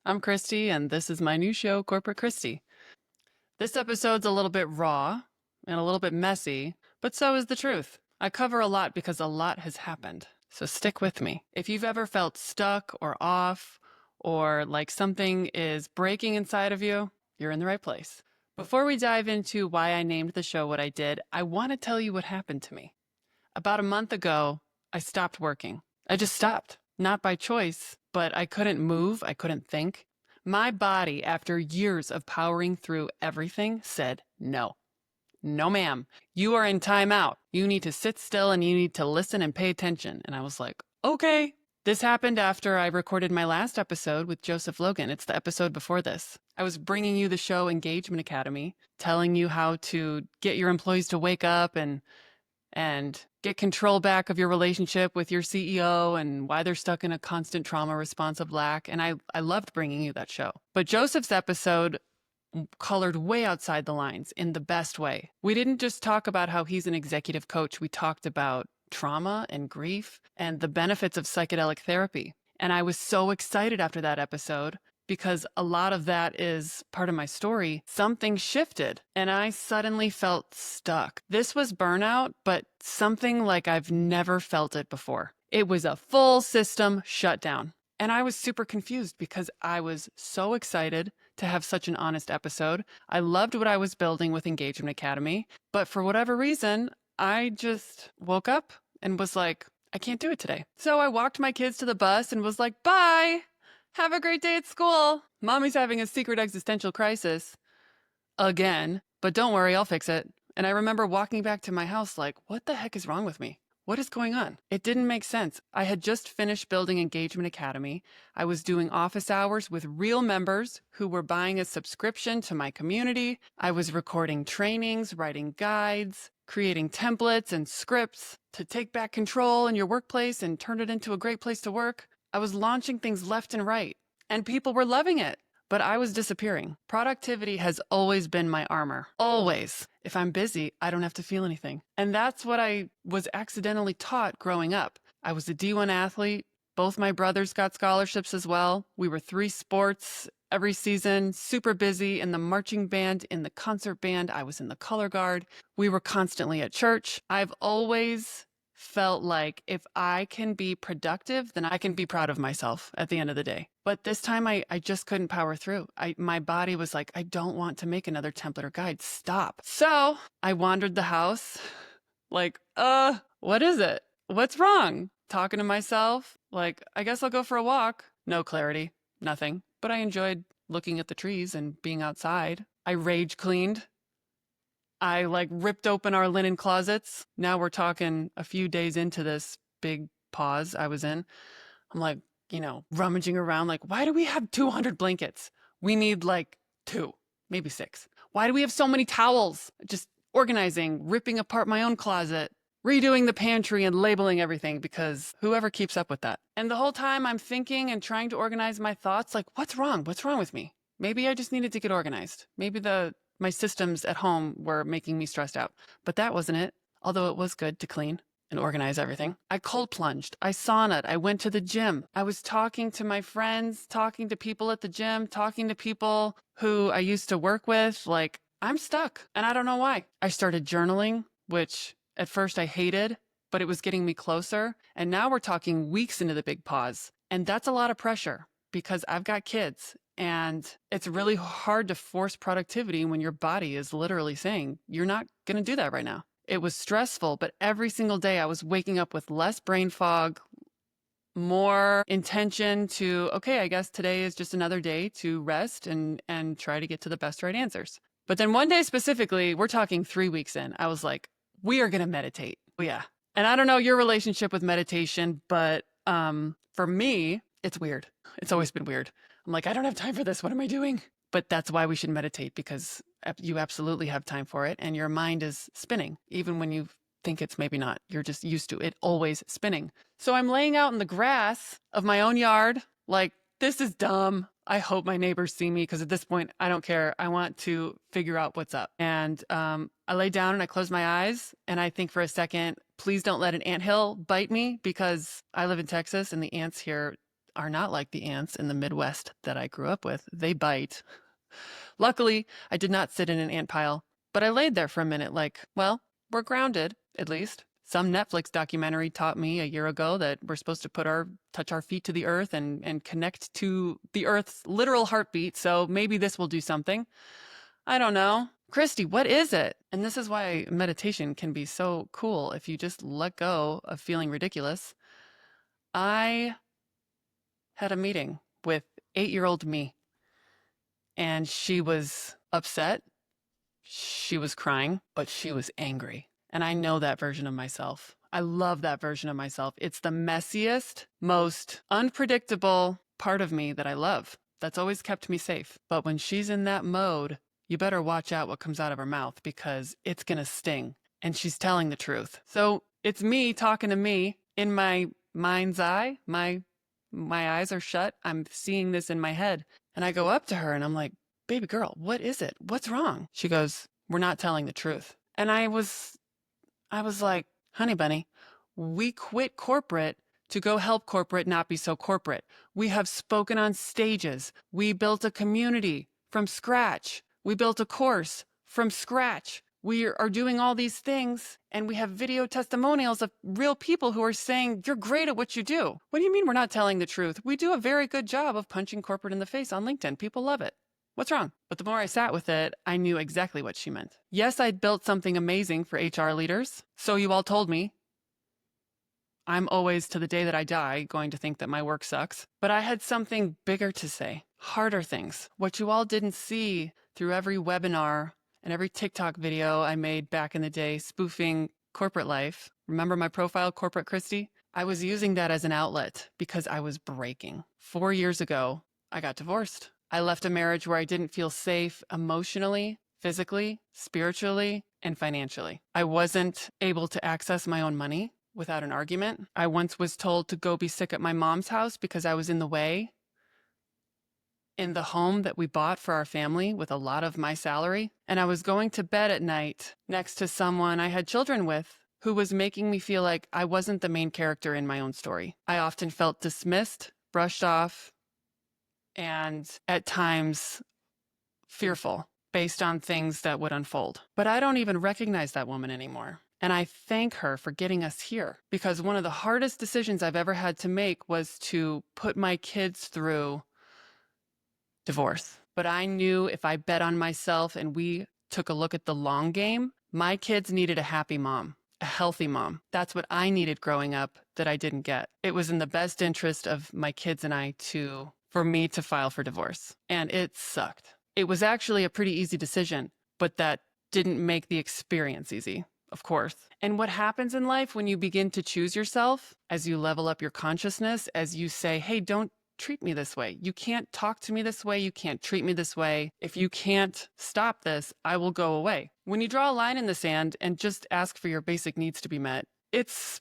I'm Christie, and this is my new show, Corporate Christie. This episode's a little bit raw and a little bit messy, but so is the truth. I cover a lot because a lot has happened, so stick with me. If you've ever felt stuck or off, or like something is breaking inside of you, you're in the right place. Before we dive into why I named the show what I did, I want to tell you what happened to me. About a month ago, I stopped working. I just stopped. Not by choice, but I couldn't move, I couldn't think. My body, after years of powering through everything, said no. No, ma'am. You are in timeout. You need to sit still and you need to listen and pay attention. And I was like, okay. This happened after I recorded my last episode with Joseph Logan. It's the episode before this. I was bringing you the show Engagement Academy, telling you how to get your employees to wake up and get control back of your relationship with your CEO and why they're stuck in a constant trauma response of lack. And I loved bringing you that show. But Joseph's episode colored way outside the lines in the best way. We didn't just talk about how he's an executive coach. We talked about trauma and grief and the benefits of psychedelic therapy. And I was so excited after that episode because a lot of that is part of my story. Something shifted and I suddenly felt stuck. This was burnout, but something like I've never felt it before. It was a full system shutdown. And I was super confused because I was so excited to have such an honest episode. I loved what I was building with Engagement Academy, but for whatever reason, I just woke up and was like, I can't do it today. So I walked my kids to the bus and was like, bye. Have a great day at school. Mommy's having a secret existential crisis again, but don't worry, I'll fix it. And I remember walking back to my house like, what the heck is wrong with me? What is going on? It didn't make sense. I had just finished building Engagement Academy. I was doing office hours with real members who were buying a subscription to my community. I was recording trainings, writing guides, creating templates and scripts to take back control in your workplace and turn it into a great place to work. I was launching things left and right, and people were loving it. But I was disappearing. Productivity has always been my armor. Always. If I'm busy, I don't have to feel anything. And that's what I was accidentally taught growing up. I was a D1 athlete. Both my brothers got scholarships as well. We were 3 sports every season, super busy in the marching band, in the concert band. I was in the color guard. We were constantly at church. I've always felt like if I can be productive, then I can be proud of myself at the end of the day. But this time I just couldn't power through. My body was like, I don't want to make another template or guide. Stop. So I wandered the house like, what is it? What's wrong? Talking to myself, like, I guess I'll go for a walk. No clarity, nothing. But I enjoyed looking at the trees and being outside. I rage cleaned. I ripped open our linen closets. Now we're talking a few days into this big pause I was in. I'm like, rummaging around like, why do we have 200 blankets? We need 2, maybe 6. Why do we have so many towels? Just organizing, ripping apart my own closet, redoing the pantry and labeling everything because whoever keeps up with that. And the whole time I'm thinking and trying to organize my thoughts like, what's wrong? What's wrong with me? Maybe I just needed to get organized. Maybe my systems at home were making me stressed out. But that wasn't it, although it was good to clean and organize everything. I cold plunged. I saunaed. I went to the gym. I was talking to my friends, talking to people at the gym, talking to people who I used to work with. Like, I'm stuck and I don't know why. I started journaling, which at first I hated, but it was getting me closer. And now we're talking weeks into the big pause. And that's a lot of pressure because I've got kids. And it's really hard to force productivity when your body is literally saying, you're not going to do that right now. It was stressful, but every single day I was waking up with less brain fog, more intention to, okay, I guess today is just another day to rest and try to get to the best right answers. But then one day specifically, we're talking 3 weeks in, I was like, we are going to meditate. Oh, yeah. And I don't know your relationship with meditation, but for me, it's weird. It's always been weird. I'm like, I don't have time for this. What am I doing? But that's why we should meditate, because you absolutely have time for it. And your mind is spinning, even when you think it's maybe not. You're just used to it always spinning. So I'm laying out in the grass of my own yard, like, this is dumb. I hope my neighbors see me because at this point, I don't care. I want to figure out what's up. And I lay down and I close my eyes and I think for a second, please don't let an anthill bite me because I live in Texas and the ants here are not like the ants in the Midwest that I grew up with. They bite. Luckily, I did not sit in an ant pile, but I laid there for a minute like, well, we're grounded, at least. Some Netflix documentary taught me a year ago that we're supposed to touch our feet to the earth and connect to the earth's literal heartbeat, so maybe this will do something. I don't know. Christie, what is it? And this is why meditation can be so cool if you just let go of feeling ridiculous. I had a meeting with 8-year-old me, and she was upset. She was crying, but she was angry. And I know that version of myself. I love that version of myself. It's the messiest, most unpredictable part of me that I love. That's always kept me safe. But when she's in that mode, you better watch out what comes out of her mouth because it's going to sting. And she's telling the truth. So it's me talking to me in my mind's eye. My eyes are shut. I'm seeing this in my head. And I go up to her and I'm like, baby girl, what is it? What's wrong? She goes, we're not telling the truth. And I was like, honey bunny, we quit corporate to go help corporate not be so corporate. We have spoken on stages. We built a community from scratch. We built a course from scratch. We are doing all these things, and we have video testimonials of real people who are saying, you're great at what you do. What do you mean we're not telling the truth? We do a very good job of punching corporate in the face on LinkedIn. People love it. What's wrong? But the more I sat with it, I knew exactly what she meant. Yes, I'd built something amazing for HR leaders. So you all told me. I'm always, to the day that I die, going to think that my work sucks. But I had something bigger to say, harder things, what you all didn't see through every webinar and every TikTok video I made back in the day spoofing corporate life. Remember my profile, Corporate Christie? I was using that as an outlet because I was breaking. 4 years ago, I got divorced. I left a marriage where I didn't feel safe emotionally, physically, spiritually, and financially. I wasn't able to access my own money without an argument. I once was told to go be sick at my mom's house because I was in the way in the home that we bought for our family with a lot of my salary. And I was going to bed at night next to someone I had children with who was making me feel like I wasn't the main character in my own story. I often felt dismissed, brushed off, and at times fearful based on things that would unfold. But I don't even recognize that woman anymore. And I thank her for getting us here because one of the hardest decisions I've ever had to make was to put my kids through divorce. But I knew if I bet on myself and we took a look at the long game, my kids needed a happy mom, a healthy mom. That's what I needed growing up that I didn't get. It was in the best interest of my kids and I for me to file for divorce. And it sucked. It was actually a pretty easy decision, but that didn't make the experience easy, of course. And what happens in life when you begin to choose yourself, as you level up your consciousness, as you say, hey, don't treat me this way. You can't talk to me this way. You can't treat me this way. If you can't stop this, I will go away. When you draw a line in the sand and just ask for your basic needs to be met, it's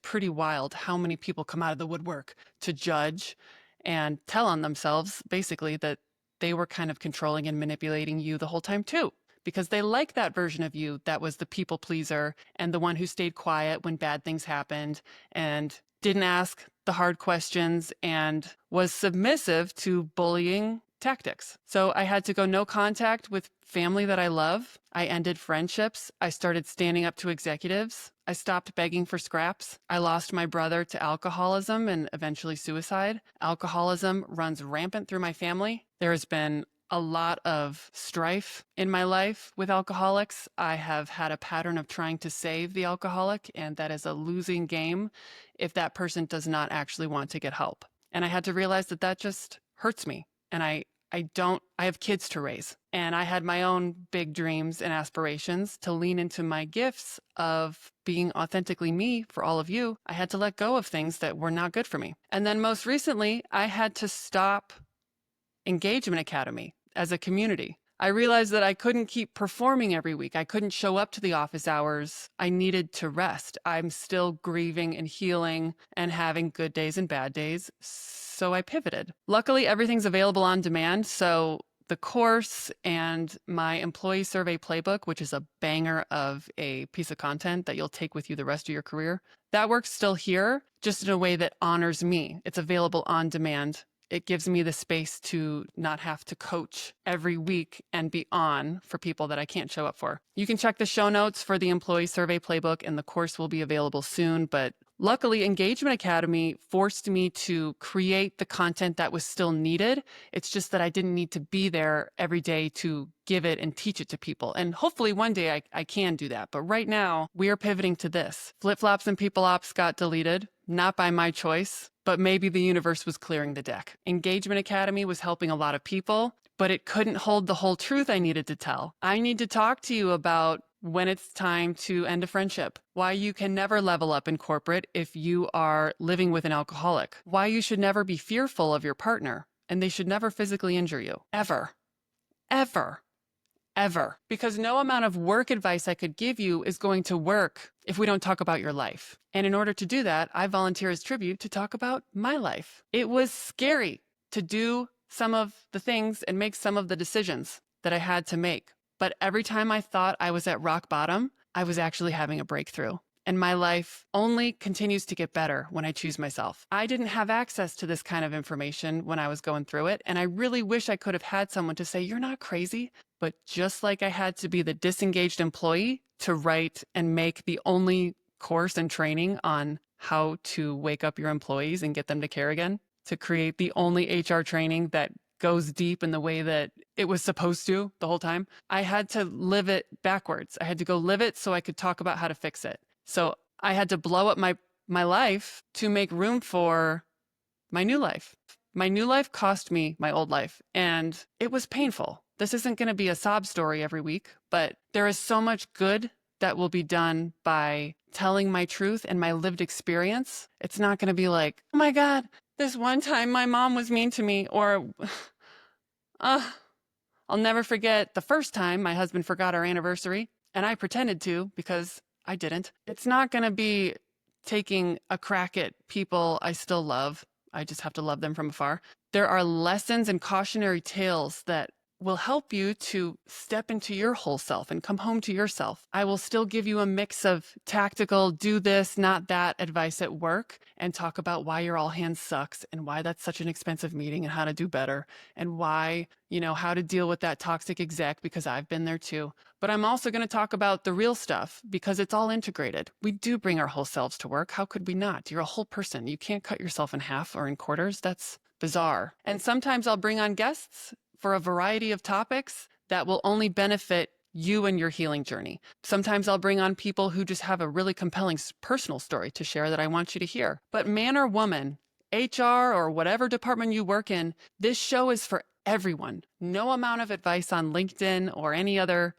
pretty wild how many people come out of the woodwork to judge and tell on themselves, basically, that they were kind of controlling and manipulating you the whole time too, because they like that version of you that was the people pleaser and the one who stayed quiet when bad things happened and didn't ask the hard questions and was submissive to bullying tactics. So I had to go no contact with family that I love. I ended friendships. I started standing up to executives. I stopped begging for scraps. I lost my brother to alcoholism and eventually suicide. Alcoholism runs rampant through my family. There has been a lot of strife in my life with alcoholics. I have had a pattern of trying to save the alcoholic, and that is a losing game if that person does not actually want to get help. And I had to realize that that just hurts me. And I have kids to raise. And I had my own big dreams and aspirations to lean into my gifts of being authentically me for all of you. I had to let go of things that were not good for me. And then most recently, I had to stop Engagement Academy as a community. I realized that I couldn't keep performing every week. I couldn't show up to the office hours. I needed to rest. I'm still grieving and healing and having good days and bad days. So I pivoted. Luckily, everything's available on demand. So the course and my employee survey playbook, which is a banger of a piece of content that you'll take with you the rest of your career, that work's still here, just in a way that honors me. It's available on demand. It gives me the space to not have to coach every week and be on for people that I can't show up for. You can check the show notes for the employee survey playbook, and the course will be available soon. But luckily, Engagement Academy forced me to create the content that was still needed. It's just that I didn't need to be there every day to give it and teach it to people. And hopefully one day I can do that. But right now, we are pivoting to this. Flip Flops and People Ops got deleted, not by my choice, but maybe the universe was clearing the deck. Engagement Academy was helping a lot of people, but it couldn't hold the whole truth I needed to tell. I need to talk to you about when it's time to end a friendship, why you can never level up in corporate if you are living with an alcoholic, why you should never be fearful of your partner, and they should never physically injure you, ever, ever. Ever. Because no amount of work advice I could give you is going to work if we don't talk about your life. And in order to do that, I volunteer as tribute to talk about my life. It was scary to do some of the things and make some of the decisions that I had to make. But every time I thought I was at rock bottom, I was actually having a breakthrough. And my life only continues to get better when I choose myself. I didn't have access to this kind of information when I was going through it. And I really wish I could have had someone to say, you're not crazy. But just like I had to be the disengaged employee to write and make the only course and training on how to wake up your employees and get them to care again, to create the only HR training that goes deep in the way that it was supposed to the whole time, I had to live it backwards. I had to go live it so I could talk about how to fix it. So I had to blow up my life to make room for my new life. My new life cost me my old life, and it was painful. This isn't going to be a sob story every week, but there is so much good that will be done by telling my truth and my lived experience. It's not going to be like, oh my God, this one time my mom was mean to me, or I'll never forget the first time my husband forgot our anniversary, and I pretended to because I didn't. It's not going to be taking a crack at people I still love. I just have to love them from afar. There are lessons and cautionary tales that will help you to step into your whole self and come home to yourself. I will still give you a mix of tactical, do this, not that advice at work, and talk about why your all hands sucks and why that's such an expensive meeting and how to do better and why, how to deal with that toxic exec, because I've been there too. But I'm also going to talk about the real stuff because it's all integrated. We do bring our whole selves to work. How could we not? You're a whole person. You can't cut yourself in half or in quarters. That's bizarre. And sometimes I'll bring on guests for a variety of topics that will only benefit you and your healing journey. Sometimes I'll bring on people who just have a really compelling personal story to share that I want you to hear. But man or woman, HR or whatever department you work in, this show is for everyone. No amount of advice on LinkedIn or any other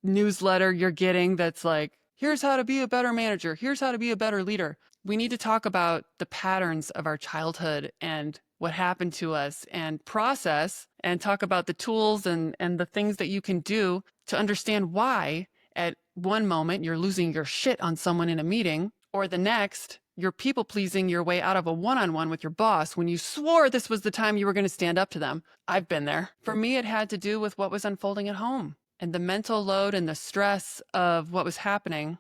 newsletter you're getting that's like, here's how to be a better manager, here's how to be a better leader. We need to talk about the patterns of our childhood and what happened to us and process and talk about the tools and the things that you can do to understand why at one moment you're losing your shit on someone in a meeting, or the next you're people pleasing your way out of a one-on-one with your boss when you swore this was the time you were going to stand up to them. I've been there. For me, it had to do with what was unfolding at home and the mental load and the stress of what was happening.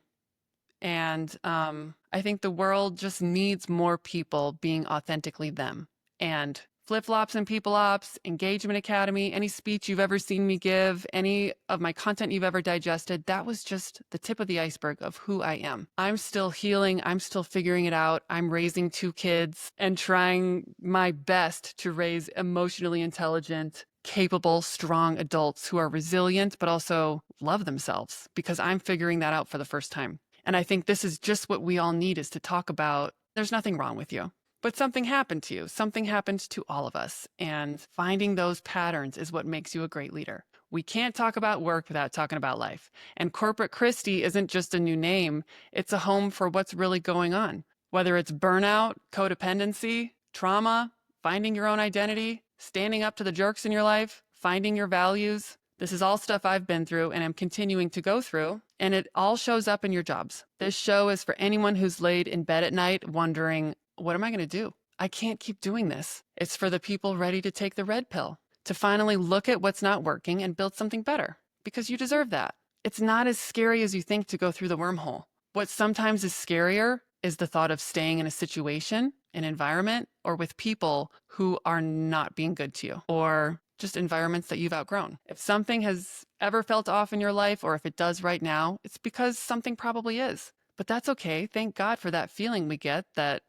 And I think the world just needs more people being authentically them. And Flip Flops and People Ops, Engagement Academy, any speech you've ever seen me give, any of my content you've ever digested, that was just the tip of the iceberg of who I am. I'm still healing. I'm still figuring it out. I'm raising 2 kids and trying my best to raise emotionally intelligent, capable, strong adults who are resilient, but also love themselves, because I'm figuring that out for the first time. And I think this is just what we all need, is to talk about there's nothing wrong with you. But something happened to you. Something happened to all of us. And finding those patterns is what makes you a great leader. We can't talk about work without talking about life. And Corporate Christie isn't just a new name. It's a home for what's really going on. Whether it's burnout, codependency, trauma, finding your own identity, standing up to the jerks in your life, finding your values. This is all stuff I've been through and I'm continuing to go through. And it all shows up in your jobs. This show is for anyone who's laid in bed at night wondering, what am I going to do? I can't keep doing this. It's for the people ready to take the red pill, to finally look at what's not working and build something better, because you deserve that. It's not as scary as you think to go through the wormhole. What sometimes is scarier is the thought of staying in a situation, an environment, or with people who are not being good to you, or just environments that you've outgrown. If something has ever felt off in your life, or if it does right now, it's because something probably is. But that's okay. Thank God for that feeling we get that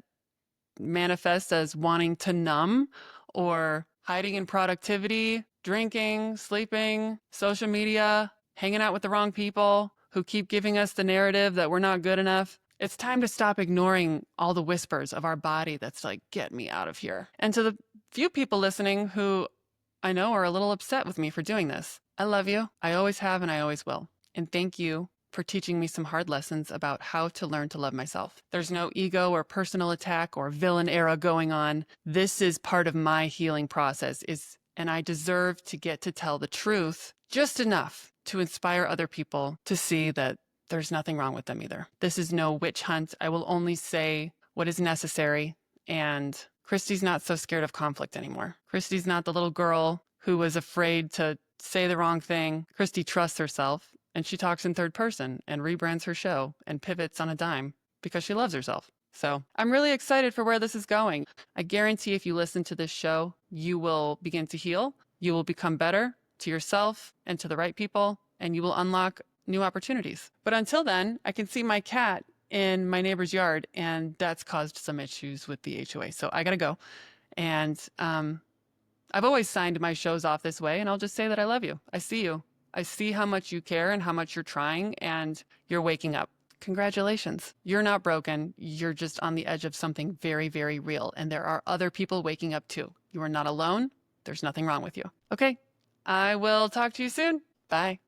manifests as wanting to numb or hiding in productivity, drinking, sleeping, social media, hanging out with the wrong people who keep giving us the narrative that we're not good enough. It's time to stop ignoring all the whispers of our body that's like, get me out of here. And to the few people listening who I know are a little upset with me for doing this, I love you. I always have and I always will. And thank you for teaching me some hard lessons about how to learn to love myself. There's no ego or personal attack or villain era going on. This is part of my healing process, and I deserve to get to tell the truth just enough to inspire other people to see that there's nothing wrong with them either. This is no witch hunt. I will only say what is necessary, and Christie's not so scared of conflict anymore. Christie's not the little girl who was afraid to say the wrong thing. Christie trusts herself, and she talks in third person and rebrands her show and pivots on a dime because she loves herself. So I'm really excited for where this is going. I guarantee if you listen to this show, you will begin to heal. You will become better to yourself and to the right people, and you will unlock new opportunities. But until then, I can see my cat in my neighbor's yard, and that's caused some issues with the HOA. So I got to go. And I've always signed my shows off this way, and I'll just say that I love you. I see you. I see how much you care and how much you're trying, and you're waking up. Congratulations. You're not broken. You're just on the edge of something very, very real. And there are other people waking up too. You are not alone. There's nothing wrong with you. Okay. I will talk to you soon. Bye.